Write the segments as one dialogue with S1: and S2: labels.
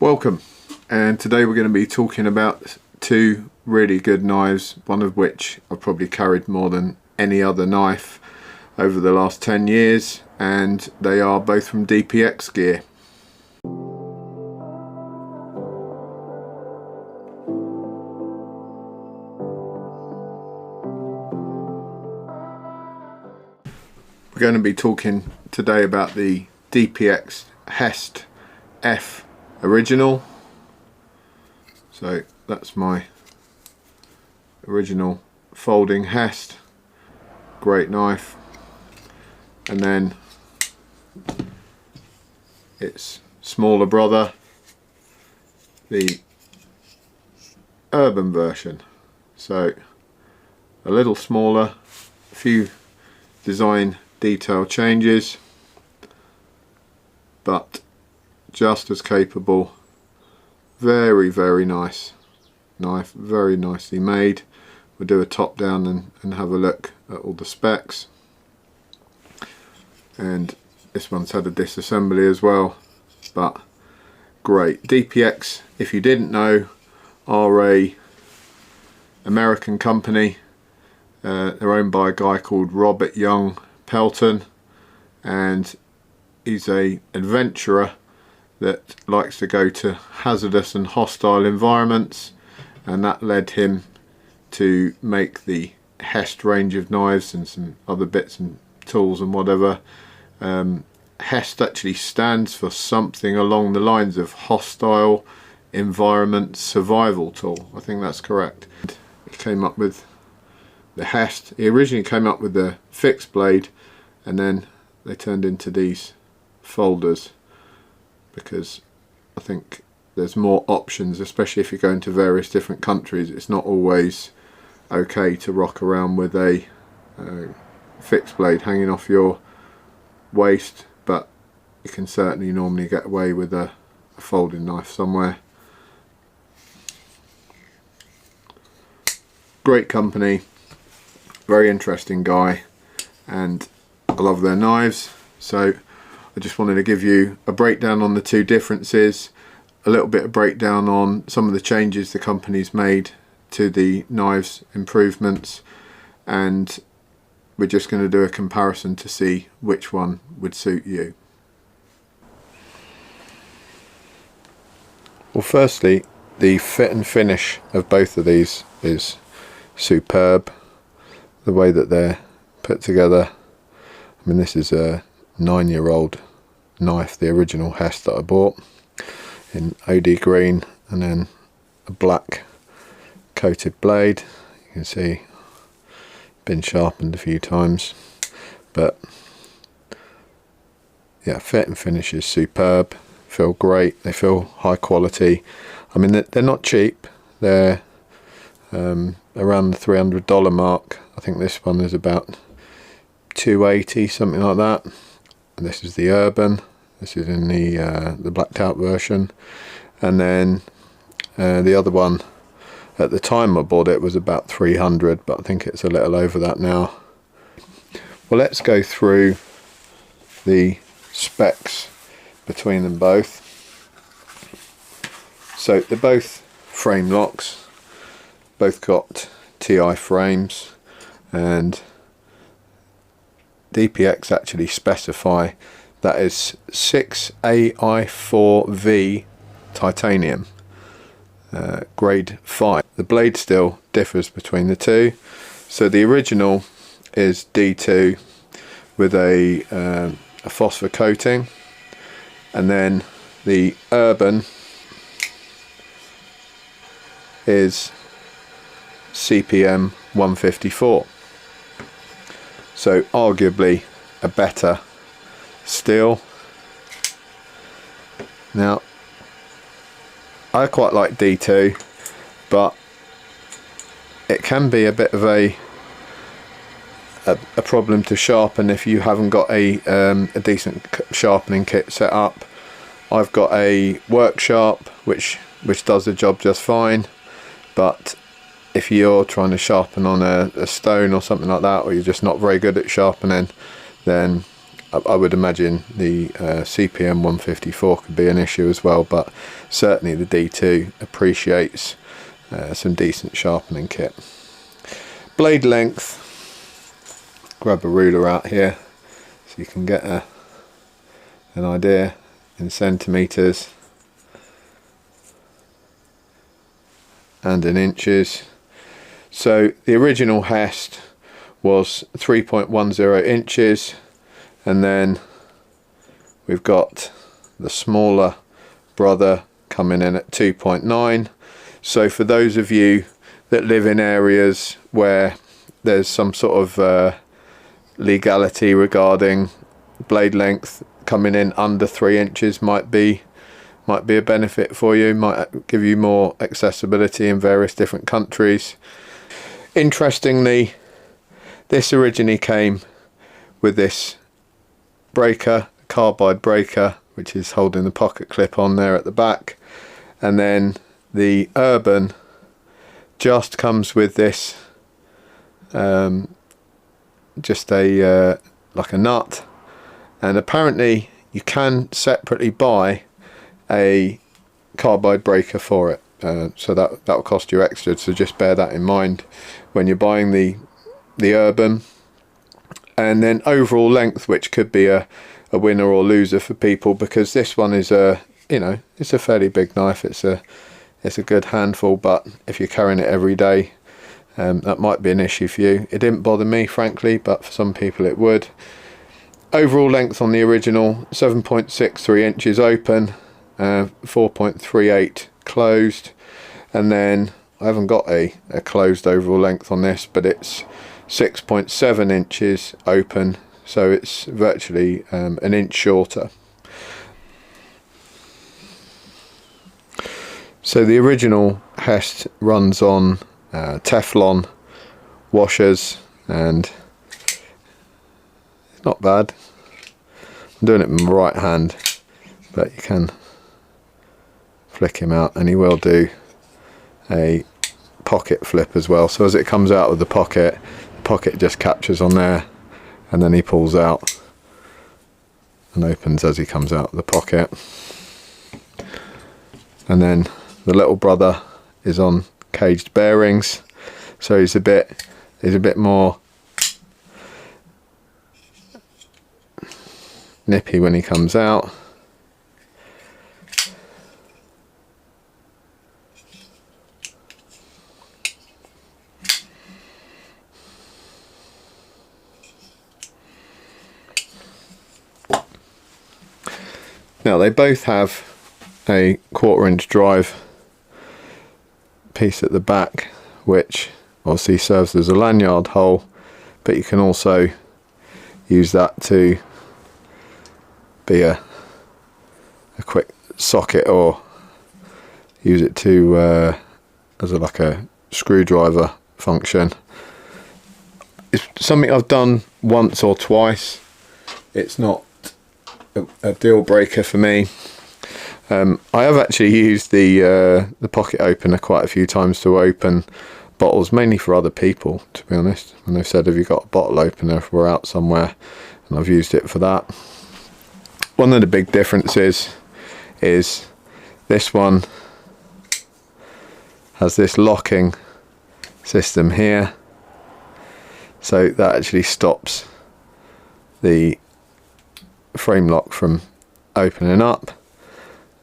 S1: Welcome, and today we're going to be talking about two really good knives, one of which I've probably carried more than any other knife over the last 10 years, and they are both from DPX gear. We're going to be talking today about the DPX HEST F original. So that's my original folding HEST, great knife, and then its smaller brother, the urban version. So a little smaller, a few design detail changes, but just as capable. Very nice knife, very nicely made. We'll do a top down and have a look at all the specs. And this one's had a disassembly as well, but great. DPX, if you didn't know, are a American company. They're owned by a guy called Robert Young Pelton, and he's a adventurer that likes to go to hazardous and hostile environments, and that led him to make the HEST range of knives and some other bits and tools and whatever. HEST actually stands for something along the lines of Hostile Environment Survival Tool. I think that's correct. He came up with the HEST. He originally came up with the fixed blade, and then they turned into these folders because I think there's more options, especially if you go into various different countries. It's not always okay to rock around with a fixed blade hanging off your waist, but you can certainly normally get away with a folding knife somewhere. Great company, very interesting guy, and I love their knives. So I just wanted to give you a breakdown on the two differences, a little bit of breakdown on some of the changes the company's made to the knives, improvements, and we're just going to do a comparison to see which one would suit you. Well, firstly, the fit and finish of both of these is superb. The way that they're put together. I mean, this is a 9-year-old knife, the original HEST that I bought in OD green, and then a black coated blade. You can see been sharpened a few times, but yeah, fit and finish is superb. Feel great, they feel high quality. I mean, they're not cheap, they're around the $300 mark. I think this one is about $280, something like that. And this is the urban. This is in the blacked out version, and then the other one at the time I bought it was about $300, but I think it's a little over that now. Well, let's go through the specs between them both. So they're both frame locks, both got TI frames, and DPX actually specify that is 6AI4V titanium, grade 5. The blade still differs between the two. So the original is D2 with a phosphor coating, and then the urban is CPM 154. So arguably a better steel. Now I quite like D2, but it can be a bit of a problem to sharpen if you haven't got a decent sharpening kit set up. I've got a work sharp which does the job just fine, but if you're trying to sharpen on a stone or something like that, or you're just not very good at sharpening, then I would imagine the CPM 154 could be an issue as well, but certainly the D2 appreciates some decent sharpening kit. Blade length, grab a ruler out here so you can get an idea in centimetres and in inches. So the original HEST was 3.10 inches, and then we've got the smaller brother coming in at 2.9. So for those of you that live in areas where there's some sort of legality regarding blade length, coming in under 3 inches might be a benefit for you, might give you more accessibility in various different countries. Interestingly, this originally came with this breaker, carbide breaker, which is holding the pocket clip on there at the back, and then the Urban just comes with this just a like a nut, and apparently you can separately buy a carbide breaker for it, so that'll cost you extra, so just bear that in mind when you're buying the Urban. And then overall length, which could be a winner or loser for people, because this one is it's a fairly big knife, it's a good handful, but if you're carrying it every day, that might be an issue for you. It didn't bother me, frankly, but for some people it would. Overall length on the original, 7.63 inches open, 4.38 closed, and then I haven't got a closed overall length on this, but it's 6.7 inches open, so it's virtually an inch shorter. So the original HEST runs on Teflon washers, and it's not bad. I'm doing it with my right hand, but you can flick him out, and he will do a pocket flip as well. So as it comes out of the pocket just captures on there, and then he pulls out and opens as he comes out of the pocket. And then the little brother is on caged bearings, so he's a bit more nippy when he comes out. Now they both have a 1/4 inch drive piece at the back, which obviously serves as a lanyard hole, but you can also use that to be a quick socket, or use it to as like a screwdriver function. It's something I've done once or twice. It's not a deal breaker for me. I have actually used the pocket opener quite a few times to open bottles, mainly for other people, to be honest, and they've said, have you got a bottle opener if we're out somewhere, and I've used it for that. One of the big differences is this one has this locking system here, so that actually stops the frame lock from opening up.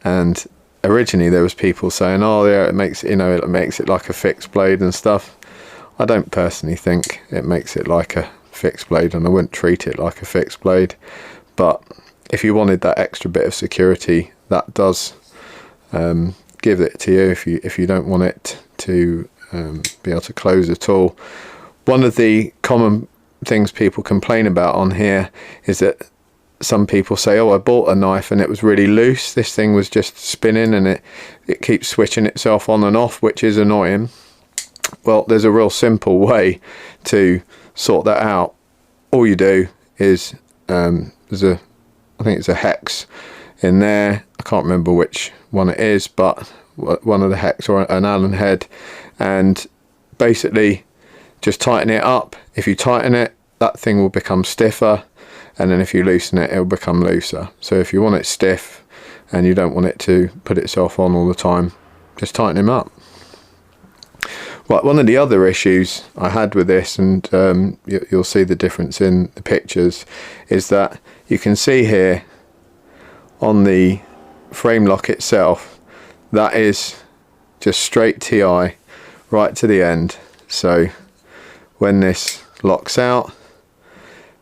S1: And originally there was people saying, oh yeah, it makes it like a fixed blade and stuff. I don't personally think it makes it like a fixed blade, and I wouldn't treat it like a fixed blade, but if you wanted that extra bit of security, that does give it to you if you don't want it to be able to close at all. One of the common things people complain about on here is that some people say, oh, I bought a knife and it was really loose, this thing was just spinning and it keeps switching itself on and off, which is annoying. Well, there's a real simple way to sort that out. All you do is I think it's a hex in there, I can't remember which one it is, but one of the hex or an Allen head, and basically just tighten it up. If you tighten it, that thing will become stiffer, and then if you loosen it, it'll become looser. So if you want it stiff and you don't want it to put itself on all the time, just tighten him up. Right, one of the other issues I had with this, and you'll see the difference in the pictures, is that you can see here on the frame lock itself, that is just straight TI right to the end. So when this locks out,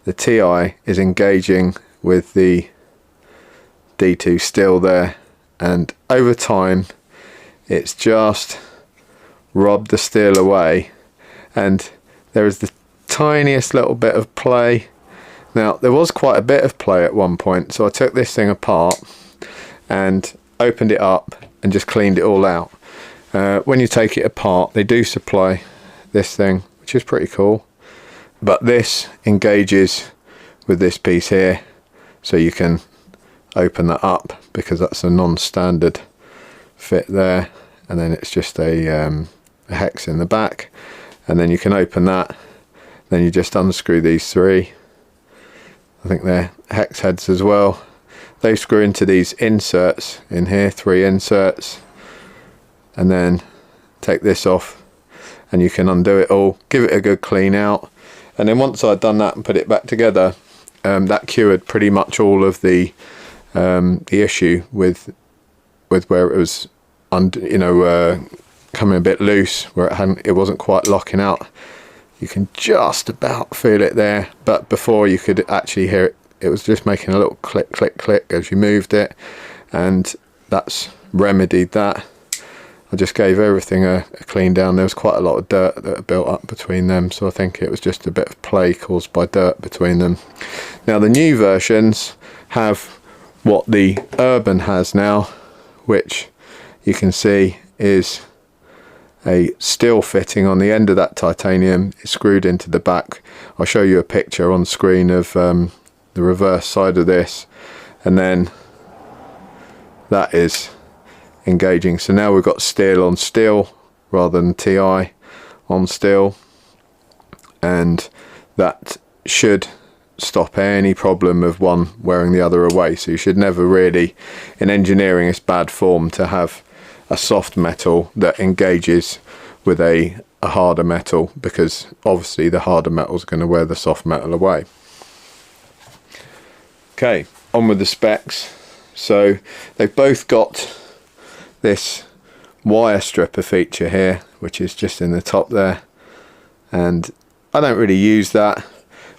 S1: the TI is engaging with the D2 still there, and over time it's just rubbed the steel away, and there is the tiniest little bit of play. Now there was quite a bit of play at one point, so I took this thing apart and opened it up and just cleaned it all out. When you take it apart, they do supply this thing, which is pretty cool, but this engages with this piece here, so you can open that up because that's a non-standard fit there, and then it's just a hex in the back, and then you can open that, then you just unscrew these three. I think they're hex heads as well. They screw into these inserts in here, 3 inserts, and then take this off and you can undo it all, give it a good clean out, and then once I'd done that and put it back together, that cured pretty much all of the issue with where it was coming a bit loose, where it wasn't quite locking out. You can just about feel it there, but before you could actually hear it, it was just making a little click click click as you moved it, and that's remedied that. I just gave everything a clean down. There was quite a lot of dirt that had built up between them, so I think it was just a bit of play caused by dirt between them. Now the new versions have what the Urban has now, which you can see is a steel fitting on the end of that titanium. It's screwed into the back. I'll show you a picture on screen of the reverse side of this, and then that is engaging. So now we've got steel on steel rather than TI on steel, and that should stop any problem of one wearing the other away. So you should never really, in engineering, it's bad form to have a soft metal that engages with a harder metal, because obviously the harder metal is going to wear the soft metal away. Okay, on with the specs. So they've both got this wire stripper feature here, which is just in the top there, and I don't really use that,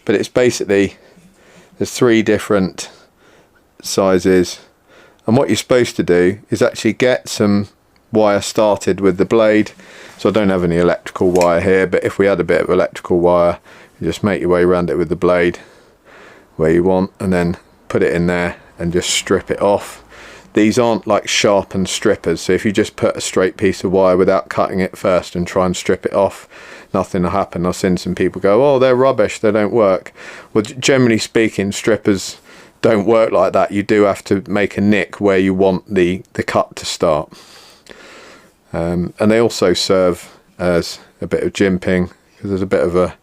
S1: but it's basically, there's 3 different sizes, and what you're supposed to do is actually get some wire started with the blade. So I don't have any electrical wire here, but if we had a bit of electrical wire, you just make your way around it with the blade where you want, and then put it in there and just strip it off. These aren't like sharpened strippers, so if you just put a straight piece of wire without cutting it first and try and strip it off, nothing will happen. I've seen some people go, oh, they're rubbish, they don't work. Well, generally speaking, strippers don't work like that. You do have to make a nick where you want the cut to start. And they also serve as a bit of jimping, because there's a bit of a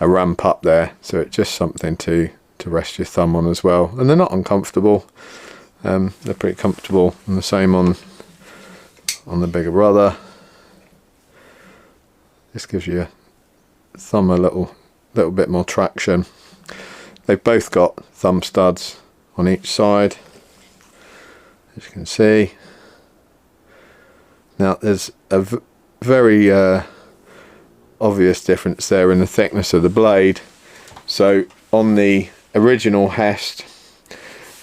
S1: ramp up there, so it's just something to rest your thumb on as well. And they're not uncomfortable. They're pretty comfortable, and the same on the bigger brother. This gives your thumb a little bit more traction. They've both got thumb studs on each side, as you can see. Now there's a very obvious difference there in the thickness of the blade. So on the original HEST,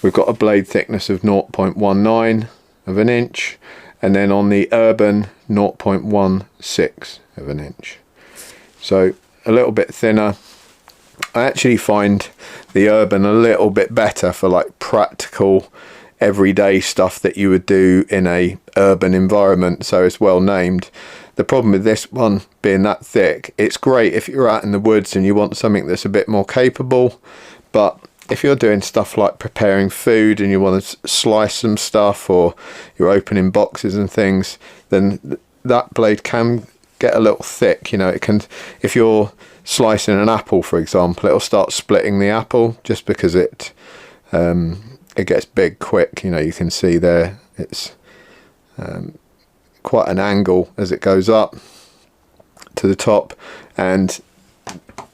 S1: we've got a blade thickness of 0.19 of an inch, and then on the Urban 0.16 of an inch. So a little bit thinner. I actually find the Urban a little bit better for like practical everyday stuff that you would do in a urban environment, so it's well named. The problem with this one being that thick, it's great if you're out in the woods and you want something that's a bit more capable, but if you're doing stuff like preparing food and you want to slice some stuff, or you're opening boxes and things, then that blade can get a little thick. You know, it can, if you're slicing an apple, for example, it'll start splitting the apple just because it gets big quick. You know, you can see there it's quite an angle as it goes up to the top, and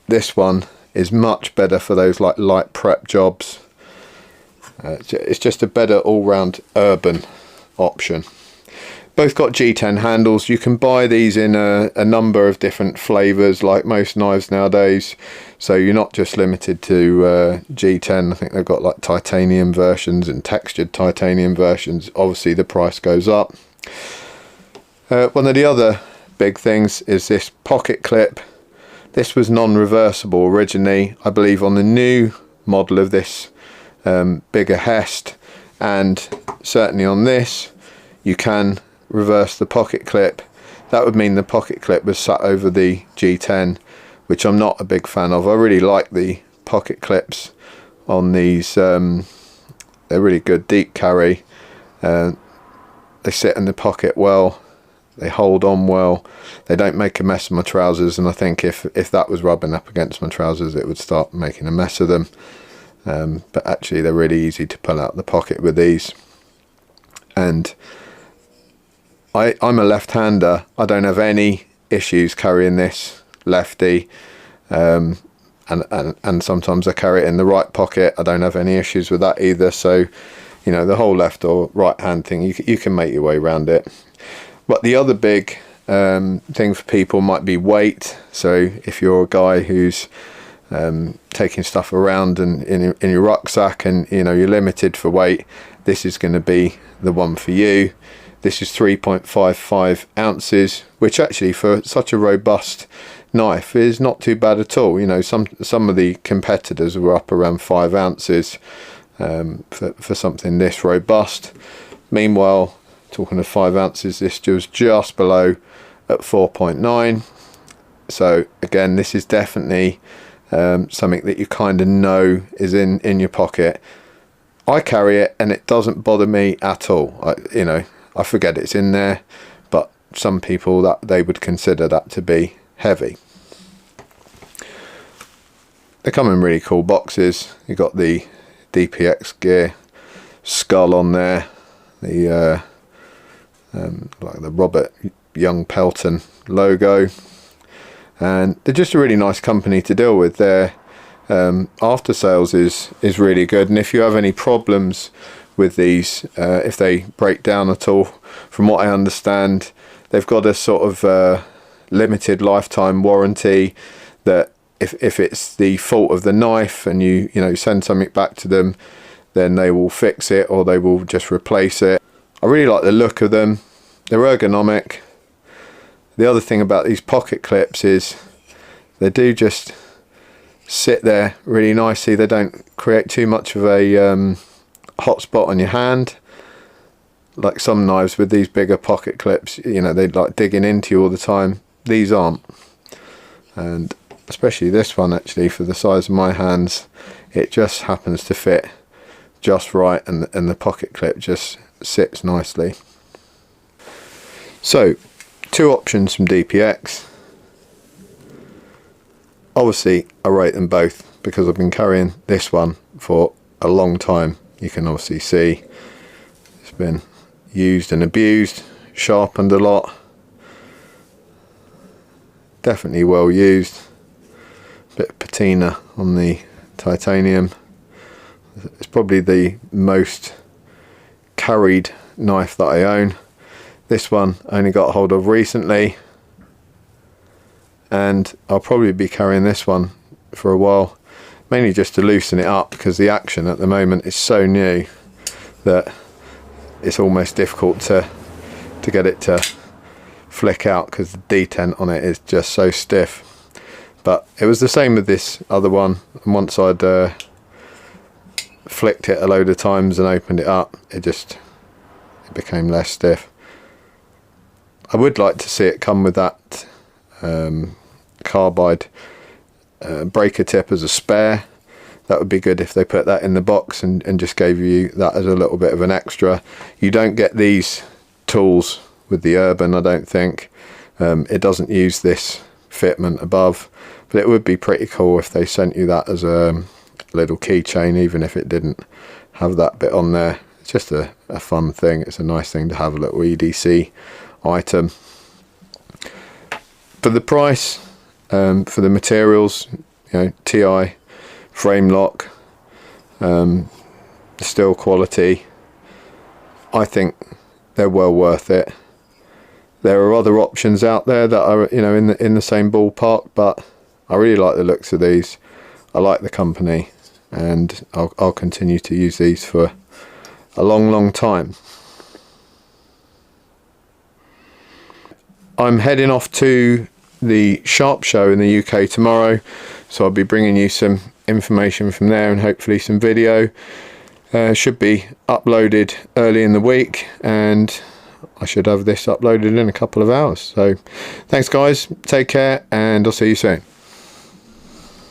S1: this one is much better for those like light prep jobs. It's just a better all-round urban option. Both got G10 handles. You can buy these in a number of different flavors, like most knives nowadays, so you're not just limited to G10. I think they've got like titanium versions and textured titanium versions. Obviously the price goes up. One of the other big things is this pocket clip. This was non-reversible originally. I believe on the new model of this bigger HEST, and certainly on this you can reverse the pocket clip. That would mean the pocket clip was sat over the G10, which I'm not a big fan of. I really like the pocket clips on these. They're really good, deep carry. They sit in the pocket well, they hold on well, they don't make a mess of my trousers, and I think if that was rubbing up against my trousers it would start making a mess of them. But actually they're really easy to pull out the pocket with these. And I'm a left-hander. I don't have any issues carrying this lefty, and sometimes I carry it in the right pocket. I don't have any issues with that either. So, you know, the whole left or right hand thing, you can make your way around it. But the other big thing for people might be weight. So if you're a guy who's taking stuff around and in your rucksack, and you know you're limited for weight, this is going to be the one for you. This is 3.55 ounces, which actually for such a robust knife is not too bad at all. You know, some of the competitors were up around 5 ounces for something this robust. Meanwhile, talking of 5 ounces, this was just below at 4.9. So again, this is definitely something that you kind of know is in your pocket. I carry it and it doesn't bother me at all. I forget it's in there, but some people, that they would consider that to be heavy. They come in really cool boxes. You got the DPX gear skull on there, the like the Robert Young Pelton logo, and they're just a really nice company to deal with. Their after sales is really good, and if you have any problems with these, if they break down at all, from what I understand, they've got a sort of limited lifetime warranty that if it's the fault of the knife and you send something back to them, then they will fix it or they will just replace it. I really like the look of them. They're ergonomic. The other thing about these pocket clips is they do just sit there really nicely. They don't create too much of a hot spot on your hand like some knives with these bigger pocket clips. You know, they're like digging into you all the time. These aren't. And especially this one, actually, for the size of my hands, it just happens to fit just right, and the pocket clip just sits nicely. So, two options from DPX. Obviously I rate them both because I've been carrying this one for a long time. You can obviously see it's been used and abused, sharpened a lot, definitely well used. Bit of patina on the titanium. It's probably the most carried knife that I own. This one I only got hold of recently, and I'll probably be carrying this one for a while, mainly just to loosen it up because the action at the moment is so new that it's almost difficult to get it to flick out because the detent on it is just so stiff. But it was the same with this other one, and once I'd flicked it a load of times and opened it up, it became less stiff. I would like to see it come with that carbide breaker tip as a spare. That would be good if they put that in the box and just gave you that as a little bit of an extra. You don't get these tools with the Urban, I don't think. It doesn't use this fitment above, but it would be pretty cool if they sent you that as a little keychain, even if it didn't have that bit on there. It's just a fun thing. It's a nice thing to have, a little EDC item. For the price, for the materials, you know, TI frame lock, steel quality, I think they're well worth it. There are other options out there that are, you know, in the same ballpark, but I really like the looks of these. I like the company, and I'll continue to use these for a long time. I'm heading off to the Sharp show in the UK tomorrow, so I'll be bringing you some information from there and hopefully some video. Should be uploaded early in the week, and I should have this uploaded in a couple of hours. So thanks guys, take care, and I'll see you soon.